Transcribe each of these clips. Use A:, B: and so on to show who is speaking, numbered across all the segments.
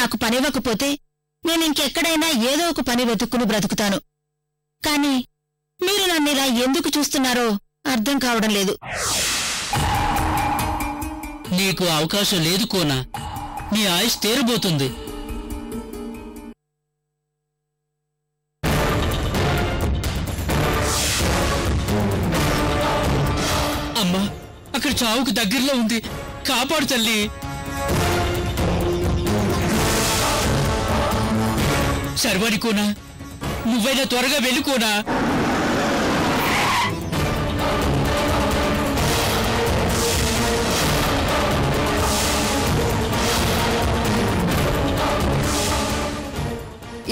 A: నాకు పనివ్వకపోతే నేనింకెక్కడైనా ఏదో ఒక పని వెతుక్కుని బ్రతుకుతాను. కాని మీరు నన్నిలా ఎందుకు చూస్తున్నారో అర్థం కావడం లేదు.
B: నీకు అవకాశం లేదు కోనా. నీ ఆయుష్ తీరబోతుంది. అమ్మా, అక్కడ చావుకు దగ్గరలో ఉంది. కాపాడు తల్లి. శర్వాణి కోనా, నువ్వైనా త్వరగా వెళ్ళుకోనా.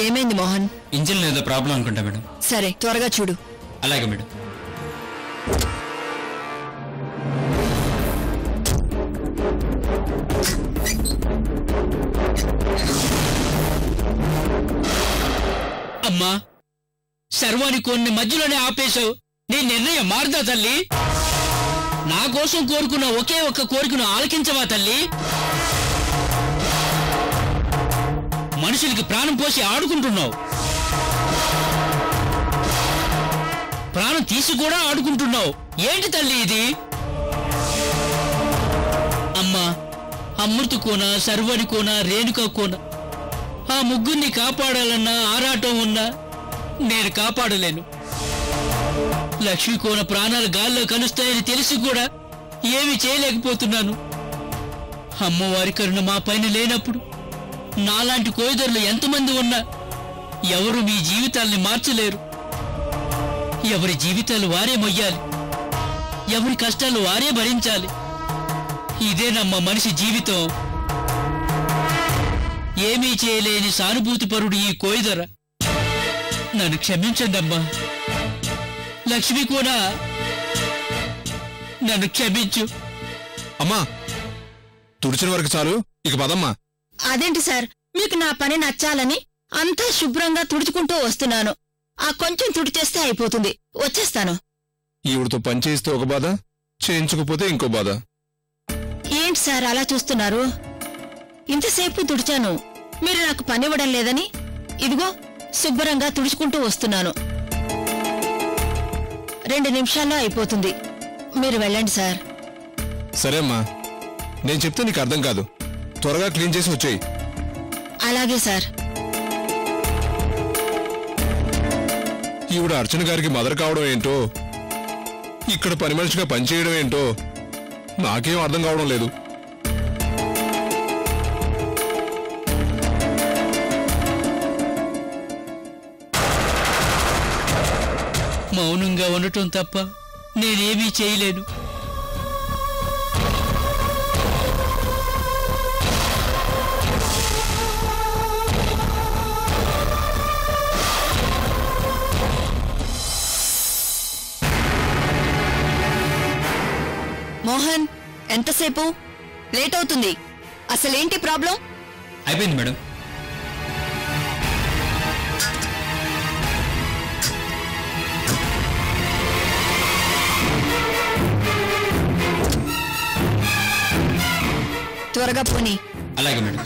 A: ఏమైంది మోహన్?
B: ఇంజిన్ ఏదో ప్రాబ్లం అనుకుంటా మేడం.
A: సరే, త్వరగా చూడు.
B: అలాగే మేడం. అమ్మా, శర్వాణి కోన్ని మధ్యలోనే ఆపేశావు. నీ నిర్ణయం మారదా తల్లి? నా కోసం కోరుకున్న ఒకే ఒక్క కోరికను ఆలకించవా తల్లి? మనుషులకి ప్రాణం పోసి ఆడుకుంటున్నావు. ప్రాణం తీసి కూడా ఆడుకుంటున్నావు. ఏంటి తల్లి ఇది? అమ్మా, అమృత కోన, శర్వాణి కోన, రేణుకా కోన, ఆ ముగ్గురిని కాపాడాలన్నా ఆరాటం ఉన్నా నేను కాపాడలేను. లక్ష్మీ కోన ప్రాణాలు గాల్లో కలుస్తాయని తెలిసి కూడా ఏమీ చేయలేకపోతున్నాను. అమ్మవారి కరుణ మా పైన లేనప్పుడు నాలాంటి కోయిదరులు ఎంతమంది ఉన్నా ఎవరు మీ జీవితాల్ని మార్చలేరు. ఎవరి జీవితాలు వారే మొయ్యాలి. ఎవరి కష్టాలు వారే భరించాలి. ఇదేనమ్మ మనిషి జీవితం. ఏమీ చేయలేని సానుభూతిపరుడు ఈ కోయిదర. నన్ను క్షమించండి అమ్మా. లక్ష్మి కూడా నన్ను క్షమించు.
C: అమ్మా, తుడిచిన వరకు చాలు, ఇక పదమ్మా.
A: అదేంటి సార్, మీకు నా పని నచ్చాలని అంతా శుభ్రంగా తుడుచుకుంటూ వస్తున్నాను. ఆ కొంచెం తుడిచేస్తే అయిపోతుంది. వచ్చేస్తాను.
C: ఈవిడతో పని చేయిస్తే ఒక బాధ, చేయించకపోతే ఇంకో బాధ.
A: ఏంటి సార్ అలా చూస్తున్నారు? ఇంతసేపు తుడిచాను, మీరు నాకు పనివ్వడం లేదని ఇదిగో శుభ్రంగా తుడుచుకుంటూ వస్తున్నాను. 2 నిమిషాల్లో అయిపోతుంది. మీరు వెళ్ళండి సార్.
C: సరే అమ్మా, నేను చెప్తే నీకు అర్థం కాదు. త్వరగా క్లీన్ చేసి వచ్చేయి.
A: అలాగే సార్.
C: ఈవిడ అర్చన గారికి మదర్ కావడం ఏంటో, ఇక్కడ పని మనిషిగా పనిచేయడం ఏంటో నాకేం అర్థం కావడం లేదు.
B: మౌనంగా ఉండటం తప్ప నేనేమీ చేయలేను.
A: మోహన్, ఎంతసేపు? లేట్ అవుతుంది. అసలేంటి ప్రాబ్లం?
B: అయిపోయింది మేడం.
A: త్వరగా పోనీ.
B: అలాగే మేడం.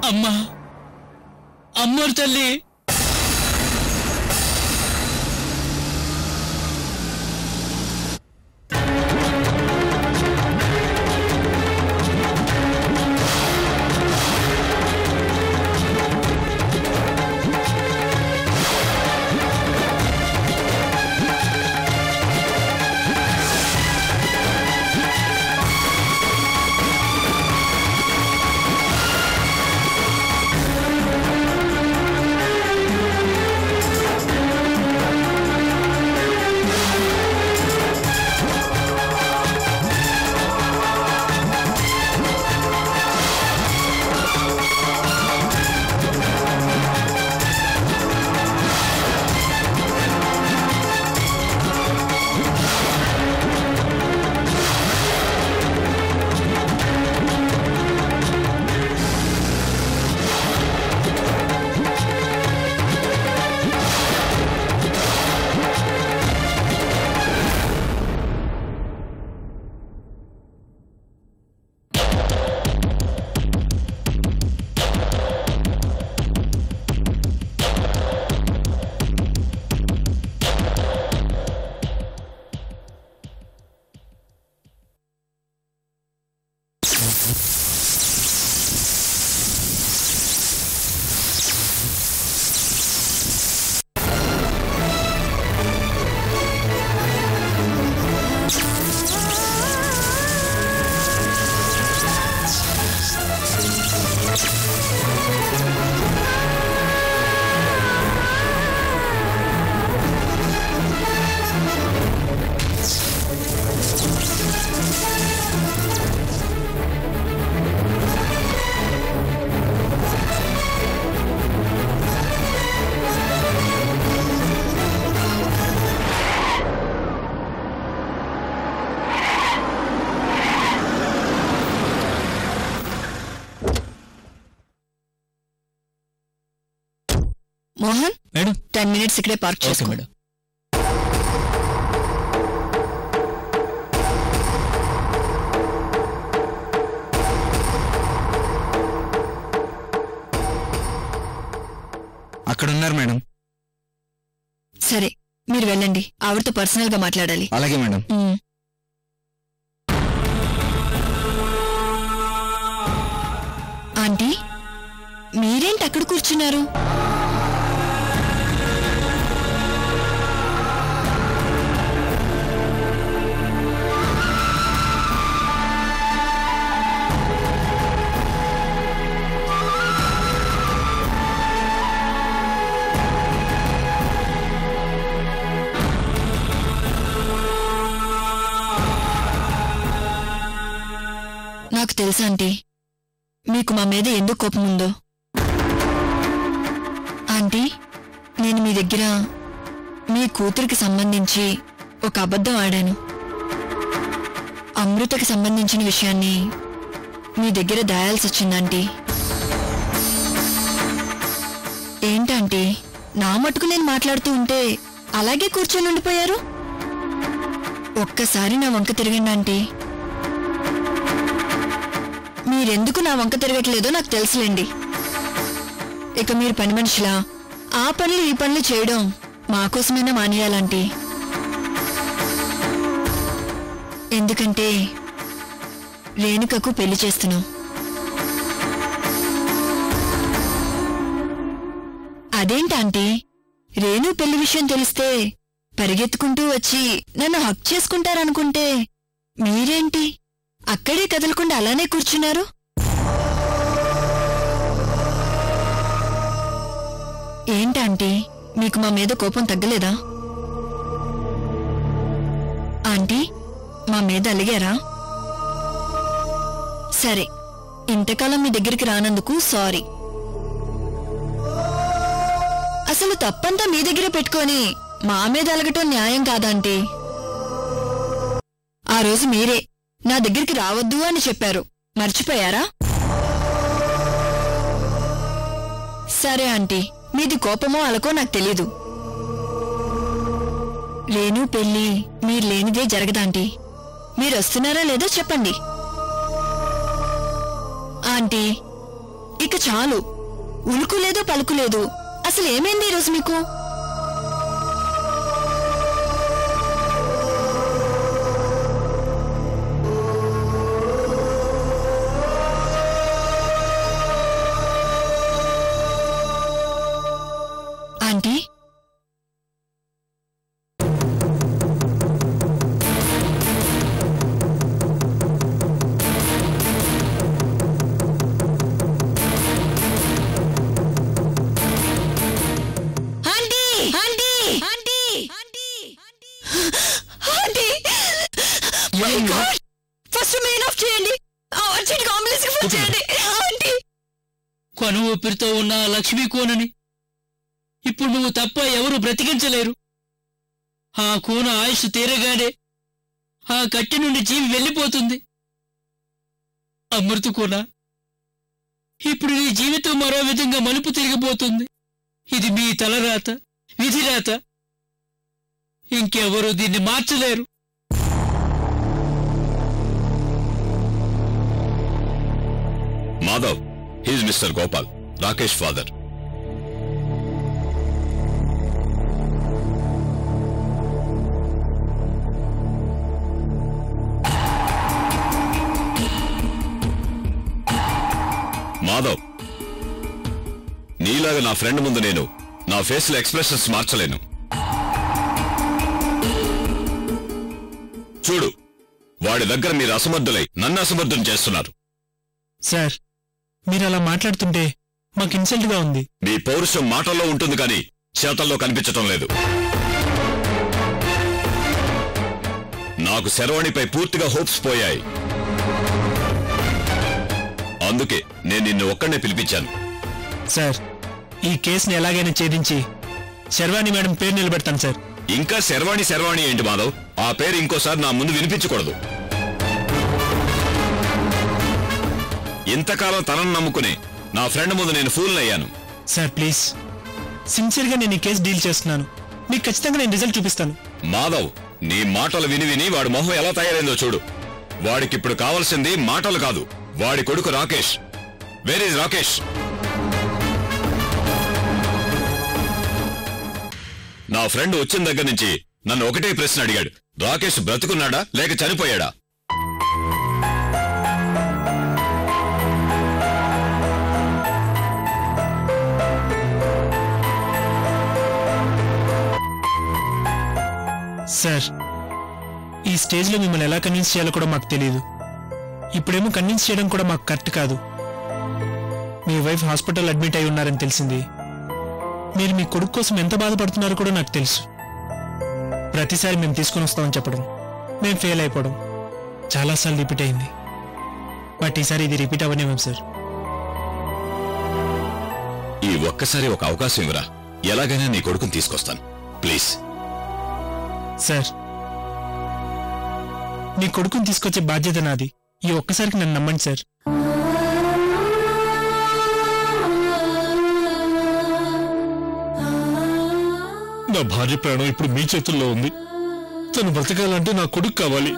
B: అమ్మా అమ్మోరు తల్లి
A: మోహన్
B: మేడం
A: 10 minutes ఇక్కడే పార్క్ చేసుకో
B: మేడం
D: అక్కడున్నారు మేడం.
A: సరే మీరు వెళ్ళండి, ఆవిడతో పర్సనల్ గా మాట్లాడాలి.
D: అలాగే మేడం.
A: ఆంటీ మీరేంటి అక్కడ కూర్చున్నారు? నాకు తెలుసా ఆంటీ మీకు మా మీద ఎందుకు కోపం ఉందో. ఆంటీ నేను మీ దగ్గర మీ కూతురికి సంబంధించి ఒక అబద్ధం ఆడాను. అమృతకి సంబంధించిన విషయాన్ని మీ దగ్గర దాయాల్సి వచ్చిందంటీ. ఏంటంటీ నా మటుకు నేను మాట్లాడుతూ ఉంటే అలాగే కూర్చొని ఉండిపోయారు? ఒక్కసారి నా వంక తిరగండి ఆంటీ. మీరెందుకు నా వంక తిరగట్లేదో నాకు తెలుసులేండి. ఇక మీరు పని మనిషిలా ఆ పనులు ఈ పనులు చేయడం మాకోసమైనా మానేయాలంటీ. ఎందుకంటే రేణుకకు పెళ్లి చేస్తున్నాం. అదేంటాంటీ రేణు పెళ్లి విషయం తెలిస్తే పరిగెత్తుకుంటూ వచ్చి నన్ను హక్ చేసుకుంటారనుకుంటే మీరేంటి అక్కడే కదలకుండా అలానే కూర్చున్నారు? ఏంటాంటీ మీకు మా మీద కోపం తగ్గలేదా? ఆంటీ మా మీద అలిగారా? సరే ఇంతకాలం మీ దగ్గరికి రానందుకు సారీ. అసలు తప్పంతా మీ దగ్గర పెట్టుకొని మా మీద అలగటం న్యాయం కాదంటీ. ఆ రోజు మీరే నా దగ్గరికి రావద్దు అని చెప్పారు, మర్చిపోయారా? సరే ఆంటీ మీది కోపమో అలకో నాకు తెలీదు. రేణు పెళ్లి మీరు లేనిదే జరగదాంటీ. మీరొస్తున్నారా లేదో చెప్పండి. ఆంటీ ఇక చాలు. ఉలుకు లేదు పలుకు లేదు. అసలు ఏమైంది ఈరోజు మీకు? ఆంటీ,
B: కను ఊపిరితో ఉన్న లక్ష్మీ కోనని ఇప్పుడు నువ్వు తప్ప ఎవరు బ్రతికించలేరు. ఆ కోన ఆయుష్ తీరగానే ఆ కట్టి నుండి జీవి వెళ్ళిపోతుంది. అమృత కోన, ఇప్పుడు నీ జీవితం మరో విధంగా మలుపు తిరిగిపోతుంది. ఇది మీ తలరాత, విధిరాత. ఇంకెవరూ దీన్ని మార్చలేరు.
D: Madhav, he's mister Gopal, Rakesh father. Madhav, నీలాగా నా ఫ్రెండ్ ముందు నేను నా ఫేస్ లో ఎక్స్ప్రెషన్స్ మార్చలేను. చూడు, వాడి దగ్గర మీరు అసమర్థులై నన్ను అసమర్థం చేస్తున్నారు.
E: సార్, మీరు అలా మాట్లాడుతుంటే మాకు ఇన్సల్ట్ గా ఉంది.
D: మీ పౌరుషం మాటల్లో ఉంటుంది కానీ చేతల్లో కనిపించటం లేదు. నాకు శరవణిపై పూర్తిగా హోప్స్ పోయాయి. అందుకే నేను నిన్ను ఒక్కడే పిలిపించాను.
E: సార్, ఈ కేసుని ఎలాగైనా ఛేదించి శర్వాణి మేడం పేరు నిలబెడతాను సార్.
D: ఇంకా శర్వాణి ఏంటి మాధవ్? ఆ పేరు ఇంకోసారి నా ముందు వినిపించకూడదు. ఇంతకాలం తనను నమ్ముకుని నా ఫ్రెండ్ ముందు నేను ఫూల్ అయ్యాను.
E: సార్ ప్లీజ్, సిన్సియర్గా నేను ఈ కేసు డీల్ చేస్తున్నాను. మీకు ఖచ్చితంగా నేను రిజల్ట్ చూపిస్తాను.
D: మాధవ్, నీ మాటలు విని విని వాడి మొహం ఎలా తయారైందో చూడు. వాడికిప్పుడు కావాల్సింది మాటలు కాదు, వాడి కొడుకు రాకేష్. Where is Rakesh? నా ఫ్రెండ్ వచ్చిన దగ్గర నుంచి నన్ను ఒకటే ప్రశ్న అడిగాడు. రాకేష్ బ్రతుకున్నాడా లేక చనిపోయాడా?
E: సార్, ఈ స్టేజ్లో మిమ్మల్ని ఎలా కన్విన్స్ చేయాలో కూడా మాకు తెలియదు. ఇప్పుడేమో కన్విన్స్ చేయడం కూడా మాకు కరెక్ట్ కాదు. మీ వైఫ్ హాస్పిటల్ అడ్మిట్ అయి ఉన్నారని తెలిసింది. మీరు మీ కొడుకు కోసం ఎంత బాధపడుతున్నారో కూడా నాకు తెలుసు. ప్రతిసారి మేము తీసుకుని వస్తామని చెప్పడం, మేము ఫెయిల్ అయిపోవడం చాలాసార్లు రిపీట్ అయింది. బట్ ఈసారి ఇది రిపీట్ అవ్వనేమేం సార్.
D: ఈ ఒక్కసారి ఒక అవకాశం ఇవ్వరా? ఎలాగైనా నీ కొడుకుని తీసుకొస్తాను, ప్లీజ్.
E: సార్, నీ కొడుకుని తీసుకొచ్చే బాధ్యత నాది. ఈ ఒక్కసారికి నన్ను నమ్మండి సార్.
C: నా భార్య ప్రాణం ఇప్పుడు మీ చేతుల్లో ఉంది. తను బ్రతకాలంటే నా కొడుకు కావాలి.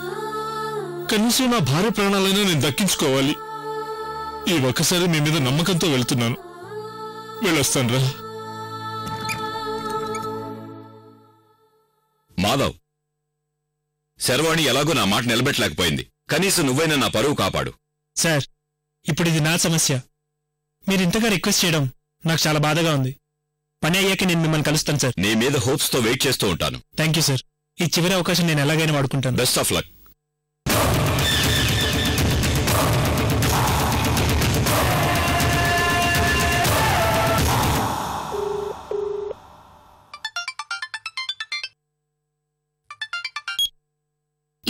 C: కనీసం నా భార్య ప్రాణాలైనా నేను దక్కించుకోవాలి. ఈ ఒక్కసారి మీ మీద నమ్మకంతో వెళ్తున్నాను. వెళ్ళొస్తాను రా.
D: మాధవ్, శర్వాణి ఎలాగో నా మాట నిలబెట్టలేకపోయింది. కనీసం నువ్వైనా నా పరువు కాపాడు.
E: సార్, ఇప్పుడు ఇది నా సమస్య. మీరు ఇంతగా రిక్వెస్ట్ చేయడం నాకు చాలా బాధగా ఉంది. పని అయ్యాక నేను మిమ్మల్ని కలుస్తాను సార్.
D: నీ మీద హోప్స్ తో వెయిట్ చేస్తూ ఉంటాను.
E: Thank you sir. ఈ చివరి అవకాశం నేను ఎలాగైనా వాడుకుంటాను.
D: Best of luck.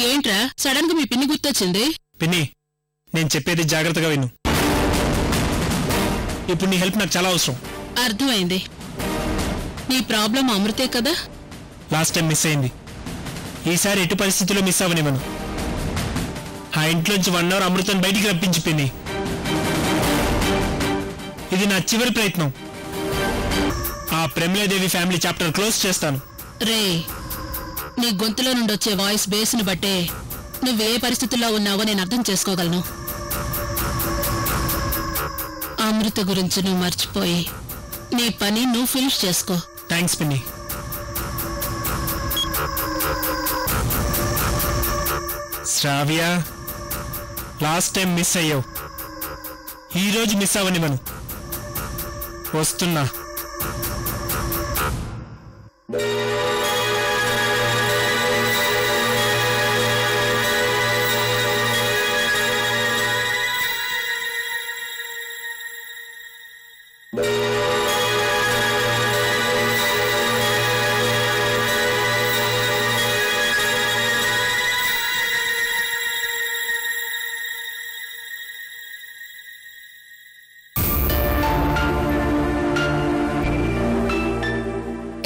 A: ఏంట్రా సడన్ గా మీ పిన్ని గుర్తొచ్చింది?
E: పిన్ని, నేను చెప్పేది జాగ్రత్తగా విను. ఇప్పుడు నీ హెల్ప్ నాకు చాలా అవసరం.
A: అర్థమైంది. నీ ప్రాబ్లం అమృతే కదా?
E: లాస్ట్ టైం మిస్ అయింది. ఈసారి ఎటు పరిస్థితుల్లో మిస్ అవ్వనివ్వను. ఆ ఇంట్లోంచి 1 అవర్ అమృతం బయటికి రప్పించి పిన్ని. ఇది నా చివరి ప్రయత్నం. ఆ ప్రేమలాదేవి ఫ్యామిలీ చాప్టర్ క్లోజ్ చేస్తాను.
A: రే, నీ గొంతులో నుండి వచ్చే వాయిస్ బేస్ను బట్టే నువ్వే పరిస్థితుల్లో ఉన్నావో నేను అర్థం చేసుకోగలను. ఆ అమృత గురించి నువ్వు మర్చిపోయి నీ పని నువ్వు ఫినిష్ చేసుకో.
E: థ్యాంక్స్ పిన్ని. శ్రావ్య, లాస్ట్ టైం మిస్ అయ్యావు, ఈరోజు మిస్ అవ్వని మనం. వస్తున్నా.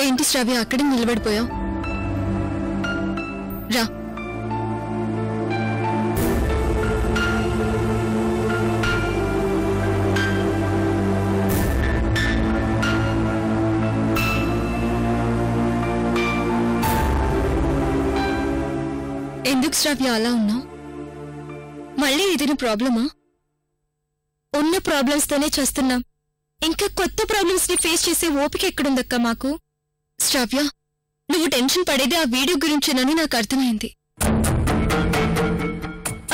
F: ఏంటి శ్రావ్య అక్కడే నిలబడిపోయావు? రా. ఎందుకు శ్రావ్య అలా ఉన్నావు? మళ్ళీ ఏదైనా ప్రాబ్లమా? ఉన్న ప్రాబ్లమ్స్ తోనే చేస్తున్నాం, ఇంకా కొత్త ప్రాబ్లమ్స్ ని ఫేస్ చేసే ఓపిక ఎక్కడుందక్క మాకు? శ్రావ్య, నువ్వు టెన్షన్ పడేది ఆ వీడియో గురించేనని నాకు అర్థమైంది.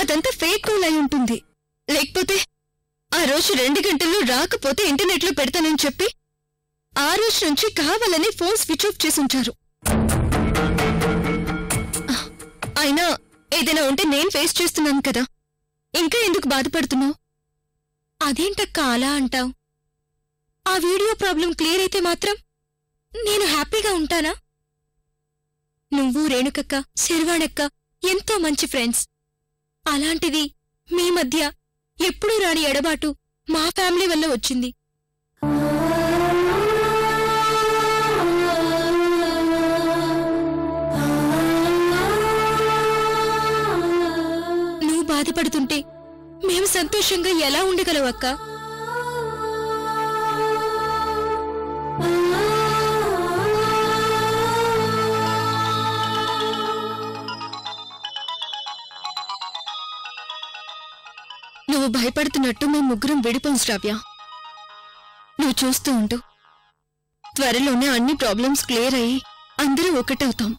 F: అదంతా ఫేక్ కాల్ అయి ఉంటుంది. లేకపోతే ఆ రోజు 2 గంటల్లో రాకపోతే ఇంటర్నెట్ లో పెడతానని చెప్పి ఆ రోజు నుంచి కావాలని ఫోన్ స్విచ్ ఆఫ్ చేసి ఉంచారు. అయినా ఏదైనా ఉంటే నేను ఫేస్ చేస్తున్నాను కదా, ఇంకా ఎందుకు బాధపడుతున్నావు? అదేంటక్క అలా అంటావు? ఆ వీడియో ప్రాబ్లం క్లియర్ అయితే మాత్రం నేను హ్యాపీగా ఉంటానా? నువ్వు, రేణుకక్క, శర్వాణక్క ఎంతో మంచి ఫ్రెండ్స్. అలాంటిది మీ మధ్య ఎప్పుడూ రాని ఎడబాటు మా ఫ్యామిలీ వల్ల వచ్చింది. నువ్వు బాధపడుతుంటే మేము సంతోషంగా ఎలా ఉండగలవక్క? నువ్వు భయపడుతున్నట్టు మేము ముగ్గురం విడిపోం శ్రావ్య. నువ్వు చూస్తూ ఉండు, త్వరలోనే అన్ని ప్రాబ్లమ్స్ క్లియర్ అయ్యి అందరూ ఒకటవుతాం.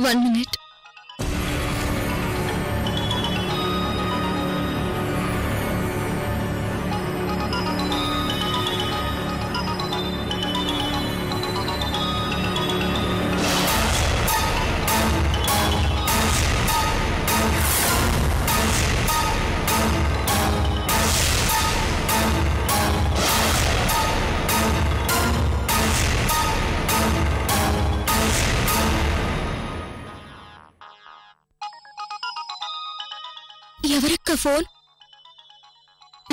F: 1 minute. ఎవరక్క ఫోన్?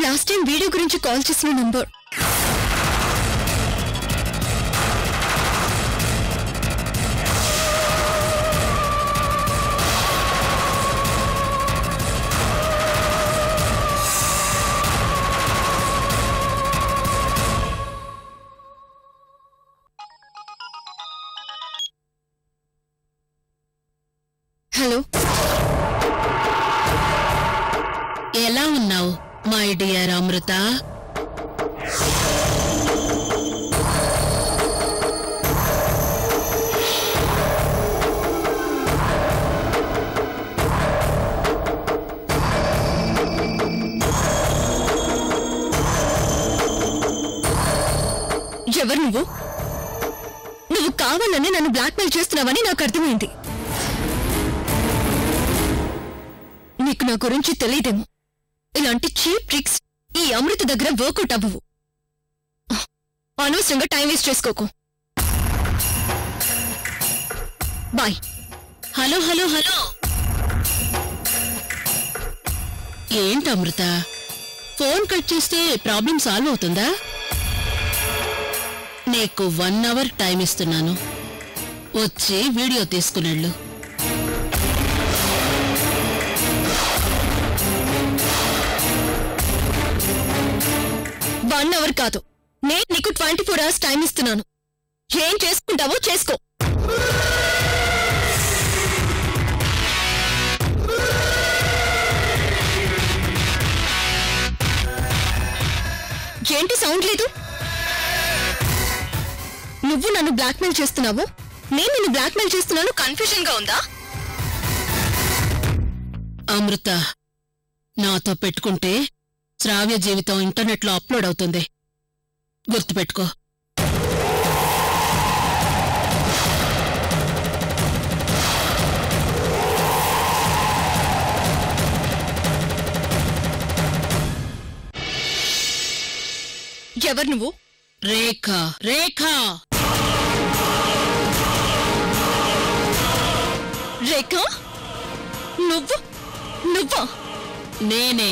F: లాస్ట్ టైం వీడియో గురించి కాల్ చేసిన నంబర్. హలో,
A: ఎలా ఉన్నావు మై డియర్ అమృత?
F: ఎవరు నువ్వు? నువ్వు కావాలని నన్ను బ్లాక్మెయిల్ చేస్తున్నావని నాకు అర్థమైంది. నీకు నా గురించి తెలియదేమో. ఇలాంటి చీప్ ట్రిక్స్ ఈ అమృత దగ్గర వర్కౌట్ అవ్వవు. అనవసరంగా టైం వేస్ట్ చేసుకోకు. బాయ్.
A: హలో హలో హలో, ఏంటి అమృత, ఫోన్ కట్ చేస్తే ప్రాబ్లం సాల్వ్ అవుతుందా? నీకు 1 hour టైం ఇస్తున్నాను, వచ్చి వీడియో తీసుకునేళ్ళు.
F: వన్ అవర్ కాదు, నేను నీకు 24 hours టైం ఇస్తున్నాను. ఏం చేసుకుంటావో చేసుకో. నన్ను బ్లాక్మెయిల్ చేస్తున్నావు, నేను నిన్ను బ్లాక్మెయిల్ చేస్తున్నాను కన్ఫ్యూజన్ గా ఉందా?
G: అమృత, నాతో పెట్టుకుంటే శ్రావ్య జీవితం ఇంటర్నెట్లో అప్లోడ్ అవుతుంది, గుర్తుపెట్టుకో.
F: ఎవరు నువ్వు?
G: రేఖ. రేఖ
F: రేఖ? నువ్వా?
G: నేనే.